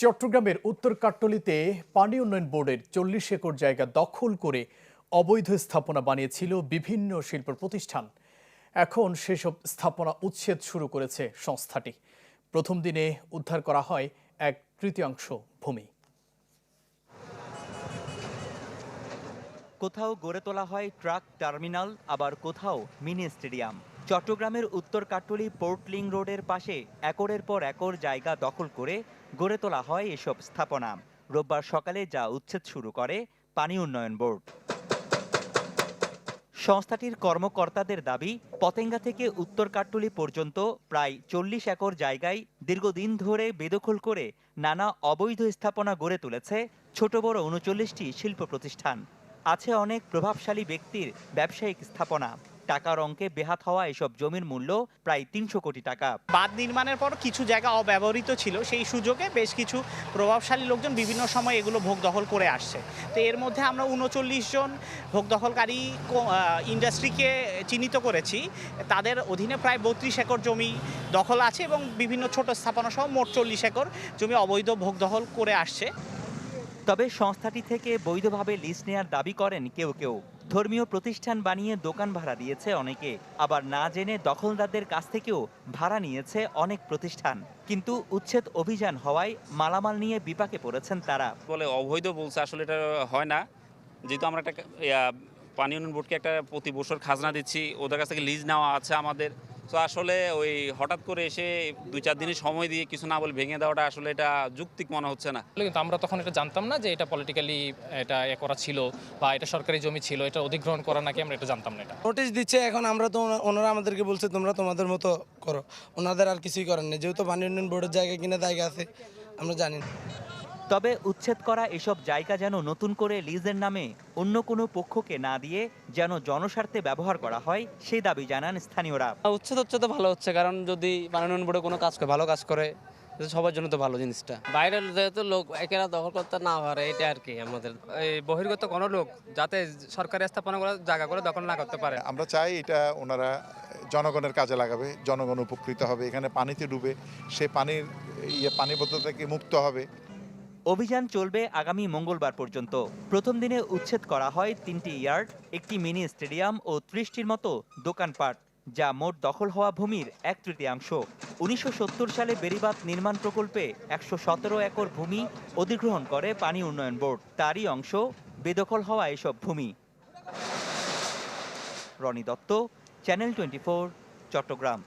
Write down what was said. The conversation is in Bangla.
চট্টগ্রামের উত্তর কাট্টলীতে পানি উন্নয়ন বোর্ডের ৪০ একর জায়গা দখল করে অবৈধ স্থাপনা বানিয়েছিল বিভিন্ন শিল্প প্রতিষ্ঠান। এখন সেসব স্থাপনা উচ্ছেদ শুরু করেছে সংস্থাটি। প্রথম দিনে উদ্ধার করা হয় 1/3 ভূমি। কোথাও গড়ে তোলা হয় ট্রাক টার্মিনাল, আবার কোথাও মিনি স্টেডিয়াম। চট্টগ্রামের উত্তর কাট্টলী পোর্ট লিং রোডের পাশে একরের পর একর জায়গা দখল করে গড়ে তোলা হয় এসব স্থাপনা। রোববার সকালে যা উচ্ছেদ শুরু করে পানি উন্নয়ন বোর্ড। সংস্থাটির কর্মকর্তাদের দাবি, পতেঙ্গা থেকে উত্তর কাট্টলী পর্যন্ত প্রায় ৪০ একর জায়গায় দীর্ঘদিন ধরে বেদখল করে নানা অবৈধ স্থাপনা গড়ে তুলেছে ছোট বড় ৩৯টি শিল্প প্রতিষ্ঠান। আছে অনেক প্রভাবশালী ব্যক্তির ব্যবসায়িক স্থাপনা। টাকার অঙ্কে বেহাত হওয়া এসব জমির মূল্য প্রায় ৩০০ কোটি টাকা। বাঁধ নির্মাণের পর কিছু জায়গা অব্যবহৃত ছিল, সেই সুযোগে বেশ কিছু প্রভাবশালী লোকজন বিভিন্ন সময় এগুলো ভোগ দখল করে আসছে। তো এর মধ্যে আমরা ৩৯ জন ভোগ দখলকারী ইন্ডাস্ট্রিকে চিহ্নিত করেছি। তাদের অধীনে প্রায় ৩২ একর জমি দখল আছে এবং বিভিন্ন ছোট স্থাপনা সহ মোট ৪০ একর জমি অবৈধ ভোগ দখল করে আসছে। তবে সংস্থাটি থেকে বৈধভাবে লিজ নেয়ার দাবি করেন কেউ কেউ। ধর্মীয় প্রতিষ্ঠান বানিয়ে দোকান ভাড়া দিয়েছে অনেকে, আবার না জেনে দখলদারদের কাছ থেকেও ভাড়া নিয়েছে অনেক প্রতিষ্ঠান। কিন্তু উচ্ছেদ অভিযান হওয়ায় মালামাল নিয়ে বিপাকে পড়েছেন তারা। বলে অবৈধ বলছে, আসলে এটা হয় না। যেহেতু আমরা একটা পানি উন্নয়ন বোর্ডকে একটা প্রতি বছর খাজনা দিচ্ছি, ওদের কাছ থেকে লিজ নেওয়া আছে আমাদের। তো আসলে ওই হঠাৎ করে এসে 2-4 দিনের সময় দিয়ে কিছু না বলে ভেঙে দেওয়াটা আসলে এটা যৌক্তিক মনে হচ্ছে না। কিন্তু আমরা তখন এটা জানতাম না যে এটা পলিটিক্যালি এটা করা ছিল বা এটা সরকারি জমি ছিল, এটা অধিগ্রহণ করা নাকি আমরা এটা জানতাম না। এটা নোটিশ দিচ্ছে, এখন আমরা তো ওনারা আমাদেরকে বলছে তোমরা তোমাদের মতো করো, ওনাদের আর কিছুই করেন না, যেহেতু পানি উন্নয়ন বোর্ডের জায়গা কিনা জায়গা আছে আমরা জানি না। তবে উচ্ছেদ করা এসব জায়গা যেন নতুন করে লিজের নামে অন্য কোনো পক্ষকে না দিয়ে যেন জনস্বার্থে ব্যবহার করা হয়, সেই দাবি জানান স্থানীয়রা। উচ্ছেদ হচ্ছে তো ভালো হচ্ছে, কারণ যদি পানি উন্নয়ন বোর্ডে কোনো কাজ করে, ভালো কাজ করে, সবার জন্য তো ভালো জিনিসটা। বাইরের যেহেতু লোক একেরা দখল করতে না পারে, এটা আর কি আমাদের এই বহির্গত কোনো লোক যাতে সরকারি স্থাপনা করে জায়গা করে দখল না করতে পারে। আমরা চাই এটা ওনারা জনগণের কাজে লাগাবে, জনগণ উপকৃত হবে, এখানে পানিতে ডুবে সে পানির পানিবদ্ধ থেকে মুক্ত হবে। অভিযান চলবে আগামী মঙ্গলবার পর্যন্ত। প্রথম দিনে উচ্ছেদ করা হয় 3টি ইয়ার্ড, একটি মিনি স্টেডিয়াম ও 30টির মতো দোকানপাট, যা মোট দখল হওয়া ভূমির 1/3। 1970 সালে বেড়িবাঁধ নির্মাণ প্রকল্পে 117 একর ভূমি অধিগ্রহণ করে পানি উন্নয়ন বোর্ড। তারই অংশ বেদখল হওয়া এসব ভূমি। রনি দত্ত, চ্যানেল 24, চট্টগ্রাম।